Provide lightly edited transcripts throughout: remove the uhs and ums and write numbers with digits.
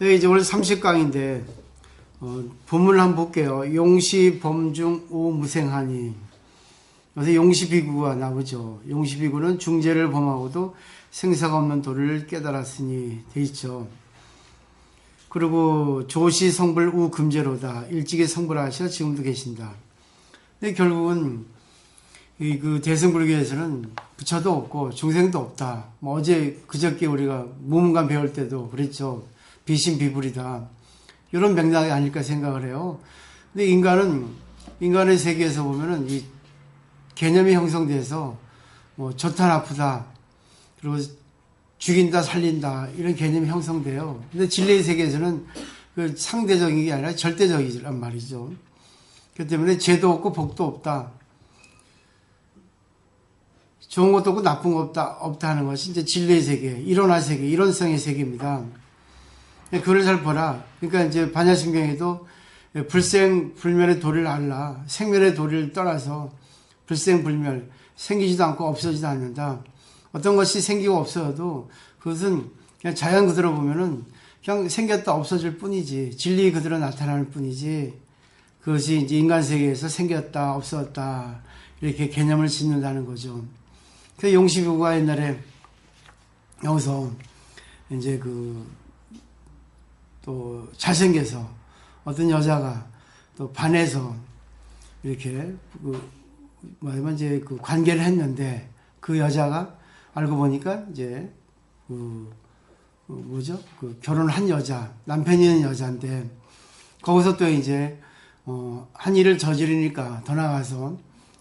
네, 이제 오늘 30강인데, 본문을 한번 볼게요. 용시 범중 오무생하니. 여기서 용시비구가 나오죠. 용시비구는 중죄를 범하고도 생사가 없는 도를 깨달았으니 돼 있죠. 그리고 조시 성불 우 금제로다. 일찍이 성불하셔 지금도 계신다. 근데 결국은 그 대승불교에서는 부처도 없고 중생도 없다. 뭐 어제 그저께 우리가 무문관 배울 때도 그랬죠. 비신비불이다. 이런 맥락이 아닐까 생각을 해요. 근데 인간의 세계에서 보면은 이 개념이 형성돼서 뭐 좋다 나쁘다 그리고 죽인다 살린다 이런 개념이 형성돼요. 근데 진리의 세계에서는 그 상대적인 게 아니라 절대적이란 말이죠. 그렇기 때문에 죄도 없고 복도 없다. 좋은 것도 없고 나쁜 것 없다 하는 것이 이제 진리의 세계, 일원화 세계, 일원성의 세계입니다. 그걸 잘 보라. 그러니까 이제 반야심경에도 불생 불멸의 도리를 알라. 생멸의 도리를 떠나서 불생 불멸, 생기지도 않고 없어지도 않는다. 어떤 것이 생기고 없어도 그것은 그냥 자연 그대로 보면은 그냥 생겼다 없어질 뿐이지. 진리 그대로 나타나는 뿐이지. 그것이 이제 인간 세계에서 생겼다 없었다 이렇게 개념을 짓는다는 거죠. 그래서 용시비구가 옛날에 여기서 이제 또 잘생겨서 어떤 여자가 또 반해서 이렇게 이제 그 관계를 했는데 그 여자가 알고 보니까 이제 결혼한 여자, 남편이 있는 여자인데 거기서 또 이제 한 일을 저지르니까 더 나가서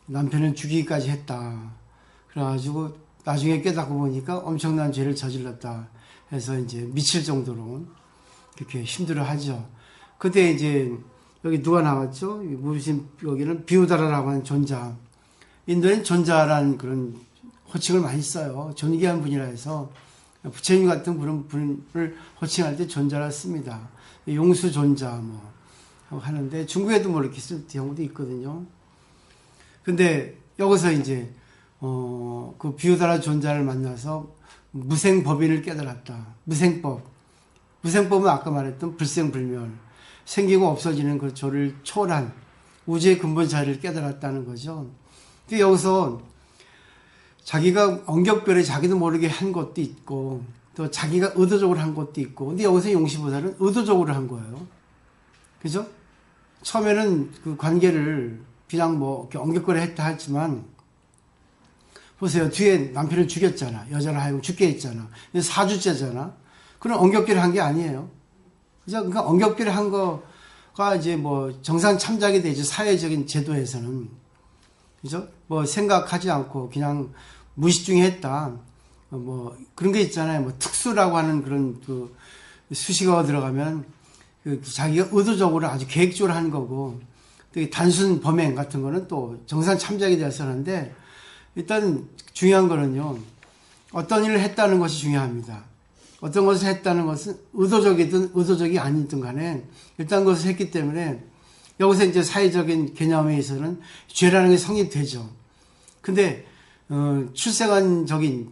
남편을 죽이기까지 했다. 그래가지고 나중에 깨닫고 보니까 엄청난 죄를 저질렀다 해서 이제 미칠 정도로 그렇게 힘들어 하죠. 그때 이제 여기 누가 나왔죠? 무슨 여기는 비우다라라고 하는 존자. 인도엔 존자라는 그런 호칭을 많이 써요. 존귀한 분이라 해서 부처님 같은 그런 분을 호칭할 때 존자라 씁니다. 용수 존자 뭐 하는데 중국에도 뭐 이렇게 쓸 경우도 있거든요. 근데 여기서 이제 그 비우다라 존자를 만나서 무생법인을 깨달았다. 무생법은 아까 말했던 불생불멸, 생기고 없어지는 그 조를 초월한 우주의 근본 자리를 깨달았다는 거죠. 근데 여기서 자기가 엉격별에 자기도 모르게 한 것도 있고 또 자기가 의도적으로 한 것도 있고 근데 여기서 용시보살은 의도적으로 한 거예요. 그죠? 처음에는 그 관계를 그냥 뭐 엉격거려 했다 했지만 보세요. 뒤에 남편을 죽였잖아. 여자를 하여금 죽게 했잖아. 근데 사주째잖아. 그런 엉격결에 한 게 아니에요. 그죠? 그러니까 엉격결에 한 거가 이제 뭐 정상 참작이 되죠. 사회적인 제도에서는. 그죠? 뭐 생각하지 않고 그냥 무의식 중에 했다. 뭐 그런 게 있잖아요. 뭐 특수라고 하는 그런 그 수식어가 들어가면 그 자기가 의도적으로 아주 계획적으로 한 거고 또 단순 범행 같은 거는 또 정상 참작이 되어서 하는데 일단 중요한 거는요. 어떤 일을 했다는 것이 중요합니다. 어떤 것을 했다는 것은 의도적이든 의도적이 아니든 간에 일단 그것을 했기 때문에 여기서 이제 사회적인 개념에 있어서는 죄라는 게 성립되죠. 근데 출세관적인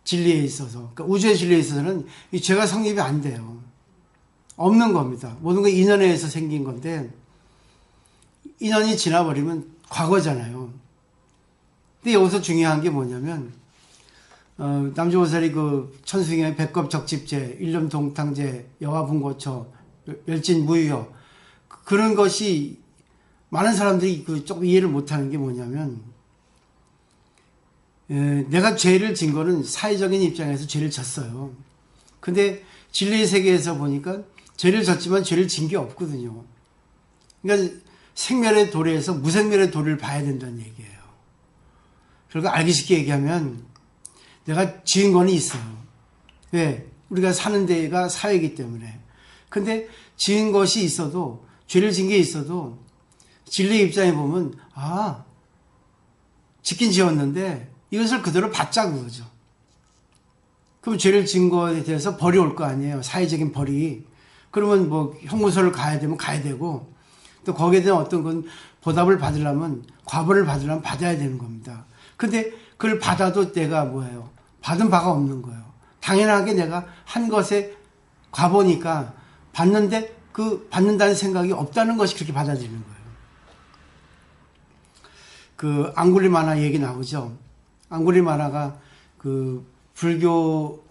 진리에 있어서 그러니까 우주의 진리에 있어서는 이 죄가 성립이 안 돼요. 없는 겁니다. 모든 건 인연에 의해서 생긴 건데 인연이 지나버리면 과거잖아요. 근데 여기서 중요한 게 뭐냐면 남주보살이 그 천수경의 백겁적집제, 일념동탕제, 여화분고처, 멸진무효 그런 것이 많은 사람들이 조금 이해를 못하는 게 뭐냐면 내가 죄를 진 거는 사회적인 입장에서 죄를 졌어요. 근데 진리의 세계에서 보니까 죄를 졌지만 죄를 진 게 없거든요. 그러니까 생멸의 도리에서 무생멸의 도리를 봐야 된다는 얘기예요. 그리고 알기 쉽게 얘기하면 내가 지은 거는 있어요. 왜? 우리가 사는 데가 사회이기 때문에. 근데 지은 것이 있어도 죄를 진 게 있어도 진리의 입장에 보면 짓긴 지었는데 이것을 그대로 받자 그거죠. 그럼 죄를 진 거에 대해서 벌이 올 거 아니에요. 사회적인 벌이. 그러면 뭐 형무소를 가야 되면 가야 되고 또 거기에 대한 어떤 건 보답을 받으려면 과벌을 받으려면 받아야 되는 겁니다. 근데 그걸 받아도 내가 받은 바가 없는 거예요. 당연하게 내가 한 것에 과보니까 받는데 그 받는다는 생각이 없다는 것이 그렇게 받아들이는 거예요. 그 앙굴리마나 얘기 나오죠. 앙굴리마나가 그 불교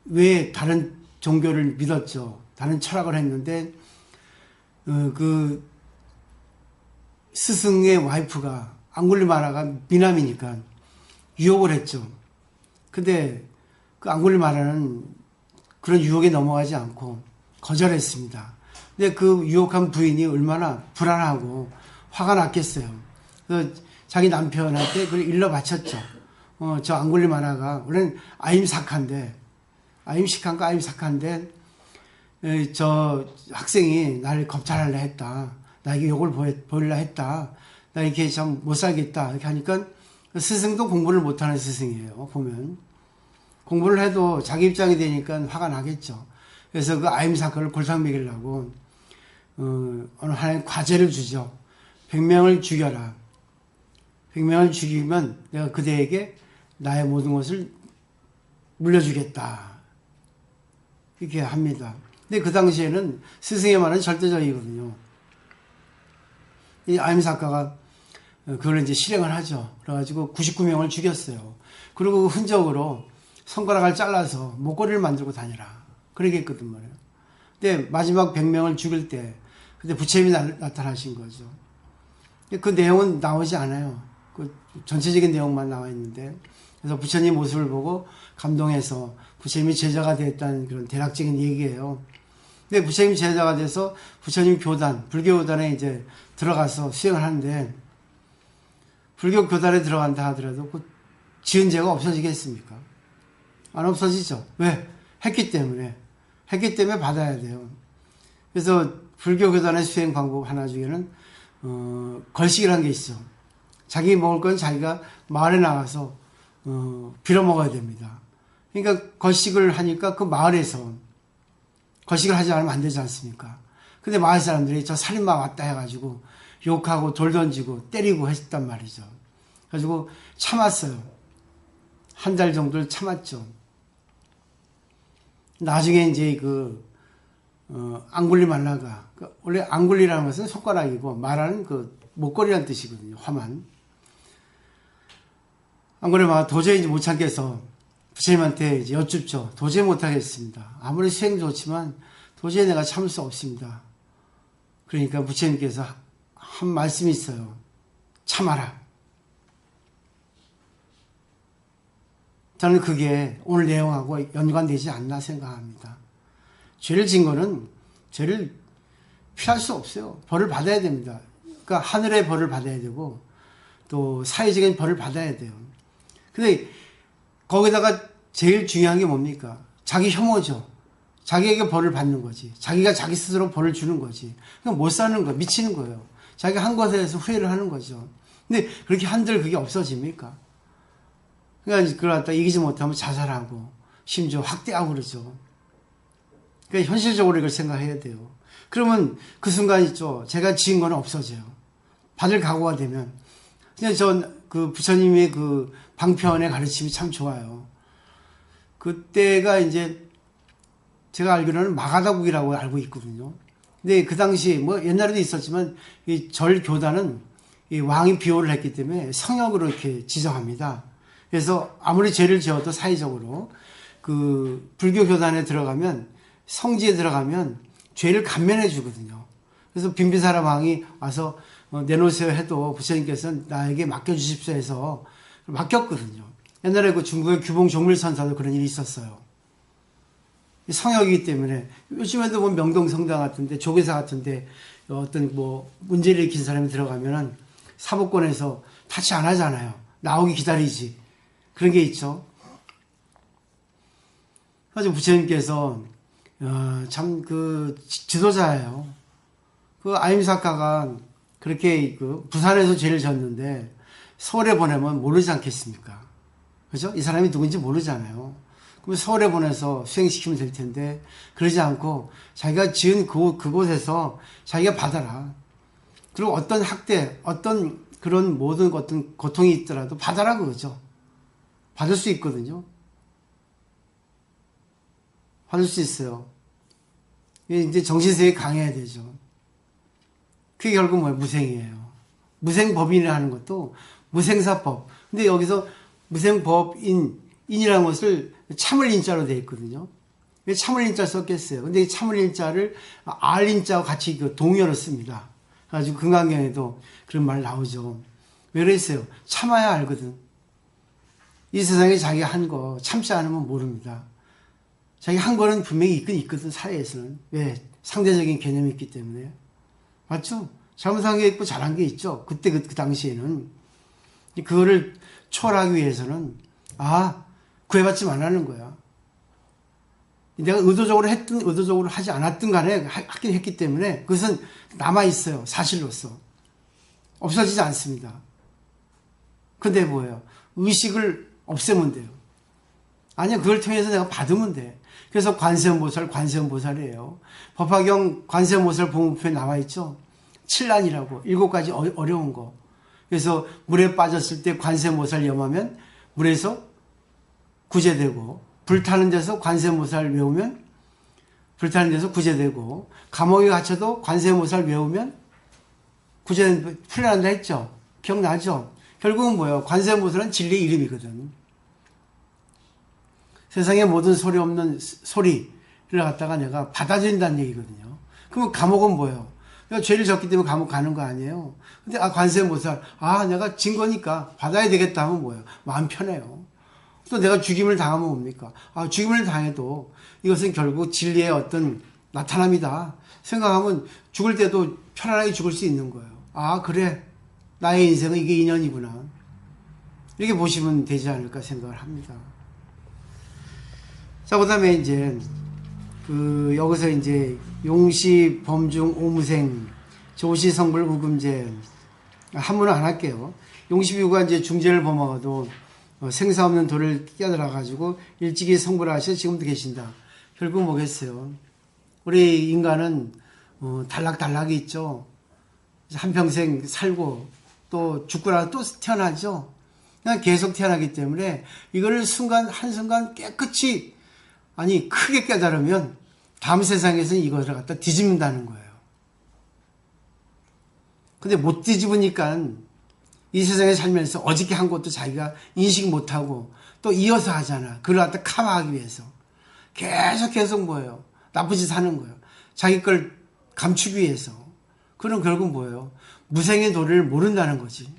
외에 다른 종교를 믿었죠. 다른 철학을 했는데 그 스승의 와이프가 앙굴리마라가 미남이니까 유혹을 했죠. 근데 그 앙굴리마라는 그런 유혹에 넘어가지 않고 거절했습니다. 근데 그 유혹한 부인이 얼마나 불안하고 화가 났겠어요. 그래서 자기 남편한테 그걸 일러 바쳤죠. 저 앙굴리마라가 원래는 아임식한데 저 학생이 나를 겁탈하려 했다. 나에게 욕을 보이려 했다. 나 이렇게 참 못 살겠다. 이렇게 하니까 스승도 공부를 못하는 스승이에요. 보면 공부를 해도 자기 입장이 되니까 화가 나겠죠. 그래서 그 아임 사건을 골탕 먹이려고 어느 하나의 과제를 주죠. 100명을 죽여라. 100명을 죽이면 내가 그대에게 나의 모든 것을 물려주겠다. 이렇게 합니다. 근데 그 당시에는 스승의 말은 절대적이거든요. 이 아임 사카가 그걸 이제 실행을 하죠. 그래가지고 99명을 죽였어요. 그리고 흔적으로 손가락을 잘라서 목걸이를 만들고 다니라. 그러게 했거든 말이에요. 근데 마지막 100명을 죽일 때 그때 부처님이 나타나신 거죠. 그 내용은 나오지 않아요. 그 전체적인 내용만 나와 있는데, 그래서 부처님 모습을 보고 감동해서 부처님이 제자가 됐다는 그런 대략적인 얘기예요. 근데 부처님 제자가 돼서 부처님 교단, 불교 교단에 이제 들어가서 수행을 하는데, 불교 교단에 들어간다 하더라도 그 지은 죄가 없어지겠습니까? 안 없어지죠. 왜? 했기 때문에 받아야 돼요. 그래서 불교 교단의 수행 방법 하나 중에는 걸식이라는 게 있어. 자기 먹을 건 자기가 마을에 나가서 빌어 먹어야 됩니다. 그러니까 걸식을 하니까 그 마을에서 걸식을 하지 않으면 안 되지 않습니까? 근데 마을 사람들이 저 살인마 왔다 해가지고 욕하고 돌 던지고 때리고 했단 말이죠. 그래가지고 참았어요. 한 달 정도를 참았죠. 나중에 이제 앙굴리 말라가, 원래 앙굴리라는 것은 손가락이고 말하는 그 목걸이라는 뜻이거든요. 화만. 앙굴리 말라가 도저히 이제 못 참겠어 부처님한테 이제 여쭙죠. 도저히 못하겠습니다. 아무리 수행 좋지만 도저히 내가 참을 수 없습니다. 그러니까 부처님께서 한 말씀이 있어요. 참아라. 저는 그게 오늘 내용하고 연관되지 않나 생각합니다. 죄를 진 거는 죄를 피할 수 없어요. 벌을 받아야 됩니다. 그러니까 하늘의 벌을 받아야 되고 또 사회적인 벌을 받아야 돼요. 근데 거기다가 제일 중요한 게 뭡니까? 자기 혐오죠. 자기에게 벌을 받는 거지. 자기가 자기 스스로 벌을 주는 거지. 그냥 못 사는 거예요. 미치는 거예요. 자기가 한 것에 대해서 후회를 하는 거죠. 근데 그렇게 한들 그게 없어집니까? 그러니까 그걸 갖다 이기지 못하면 자살하고 심지어 학대하고 그러죠. 그러니까 현실적으로 이걸 생각해야 돼요. 그러면 그 순간 있죠. 제가 지은 거는 없어져요. 받을 각오가 되면. 근데 그 부처님의 그 방편의 가르침이 참 좋아요. 그때가 이제 제가 알기로는 마가다국이라고 알고 있거든요. 근데 그 당시 뭐 옛날에도 있었지만 이 절 교단은 이 왕이 비호를 했기 때문에 성역으로 이렇게 지정합니다. 그래서 아무리 죄를 지어도 사회적으로 그 불교 교단에 들어가면 성지에 들어가면 죄를 감면해 주거든요. 그래서 빈비사라 왕이 와서 내놓으세요 해도 부처님께서 나에게 맡겨주십시오 해서 맡겼거든요. 옛날에 그 중국의 규봉 종밀선사도 그런 일이 있었어요. 성역이기 때문에 요즘에도 뭐 명동성당 같은데 조계사 같은데 어떤 뭐 문제를 일으킨 사람이 들어가면은 사법권에서 타치 안 하잖아요. 나오기 기다리지. 그런 게 있죠. 그래서 부처님께서 참 그 지도자예요. 그 아임사카가 그렇게 그 부산에서 죄를 졌는데 서울에 보내면 모르지 않겠습니까? 그죠? 이 사람이 누군지 모르잖아요. 그럼 서울에 보내서 수행시키면 될 텐데 그러지 않고 자기가 지은 그곳에서 자기가 받아라. 그리고 어떤 학대, 어떤 그런 모든 어떤 고통이 있더라도 받아라 그거죠. 받을 수 있거든요. 받을 수 있어요. 이제 정신세계 강해야 되죠. 그게 결국 뭐예요? 무생이에요. 무생법인이라는 것도 무생사법. 근데 여기서 무생법인이라는 것을 참을 인자로 되어 있거든요. 왜 참을 인자 썼겠어요? 근데 이 참을 인자를 알 인자와 같이 동의어로 씁니다. 그래가지고 금강경에도 그런 말 나오죠. 왜 그랬어요? 참아야 알거든. 이 세상에 자기가 한 거 참지 않으면 모릅니다. 자기 한 거는 분명히 있거든, 사회에서는. 왜? 상대적인 개념이 있기 때문에. 맞죠? 잘못한 게 있고 잘한 게 있죠. 그때 그 당시에는. 그거를 초월하기 위해서는, 구애받지 말라는 거야. 내가 의도적으로 했든 의도적으로 하지 않았든 간에 하긴 했기 때문에 그것은 남아있어요. 사실로서. 없어지지 않습니다. 근데 뭐예요? 의식을 없애면 돼요. 아니야, 그걸 통해서 내가 받으면 돼. 그래서 관세음보살이에요. 법화경 관세음보살 보문표에 나와있죠. 7난이라고 7가지 어려운 거. 그래서 물에 빠졌을 때 관세음보살 염하면 물에서 구제되고, 불타는 데서 관세음보살 외우면 불타는 데서 구제되고, 감옥에 갇혀도 관세음보살 외우면 풀려난다 했죠. 기억나죠? 결국은 뭐예요? 관세음보살은 진리의 이름이거든. 세상에 모든 소리 없는 소리를 갖다가 내가 받아들인다는 얘기거든요. 그러면 감옥은 뭐예요? 내가 죄를 졌기 때문에 감옥 가는 거 아니에요. 근데 관세음보살, 내가 진 거니까 받아야 되겠다 하면 뭐예요? 마음 편해요. 또 내가 죽임을 당하면 뭡니까? 죽임을 당해도 이것은 결국 진리의 어떤 나타남이다 생각하면 죽을 때도 편안하게 죽을 수 있는 거예요. 그래, 나의 인생은 이게 인연이구나, 이렇게 보시면 되지 않을까 생각을 합니다. 자, 그 다음에 이제 여기서 이제 용시, 범중, 오무생, 조시, 성불, 우금제 한문은 안 할게요. 용시비구가 이제 중죄를 범하고도 생사 없는 도를 깨달아가지고 일찍이 성불하셔 지금도 계신다. 결국 뭐겠어요? 우리 인간은 단락단락이 있죠. 한평생 살고 또 죽고 나서 또 태어나죠. 그냥 계속 태어나기 때문에 이거를 한순간 깨끗이, 크게 깨달으면 다음 세상에서는 이것을 갖다 뒤집는다는 거예요. 근데 못 뒤집으니까 이 세상에 살면서 어저께 한 것도 자기가 인식 못하고 또 이어서 하잖아. 그걸 갖다 커버하기 위해서. 계속 뭐예요? 나쁜 짓 하는 거예요. 자기 걸 감추기 위해서. 그럼 결국 뭐예요? 무생의 도리를 모른다는 거지.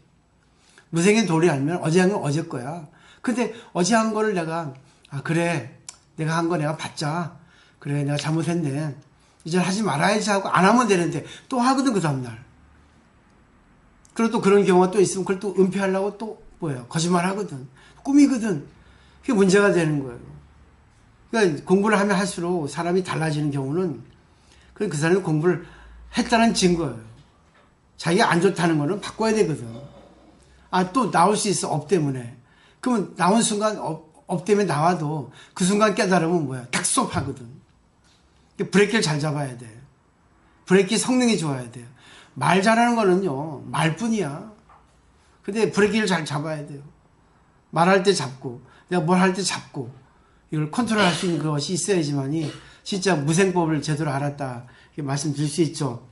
무생의 도리 알면 어제 한 건 어제 거야. 근데 어제 한 거를 내가, 그래, 내가 한 거 내가 받자. 그래, 내가 잘못했네. 이제 하지 말아야지 하고 안 하면 되는데 또 하거든, 그 다음날. 그리고 또 그런 경우가 또 있으면 그걸 또 은폐하려고 또 뭐예요? 거짓말 하거든. 꿈이거든. 그게 문제가 되는 거예요. 그러니까 공부를 하면 할수록 사람이 달라지는 경우는 그 사람이 공부를 했다는 증거예요. 자기가 안 좋다는 거는 바꿔야 되거든. 또 나올 수 있어, 업 때문에. 그러면 나온 순간 업 때문에 나와도 그 순간 깨달으면 뭐야? 딱 스톱하거든. 브레이크를 잘 잡아야 돼. 브레이크 성능이 좋아야 돼요. 말 잘하는 거는요, 말뿐이야. 근데 브레이크를 잘 잡아야 돼요. 말할 때 잡고, 내가 뭘 할 때 잡고, 이걸 컨트롤 할 수 있는 것이 있어야지만이 진짜 무생법을 제대로 알았다, 이렇게 말씀드릴 수 있죠.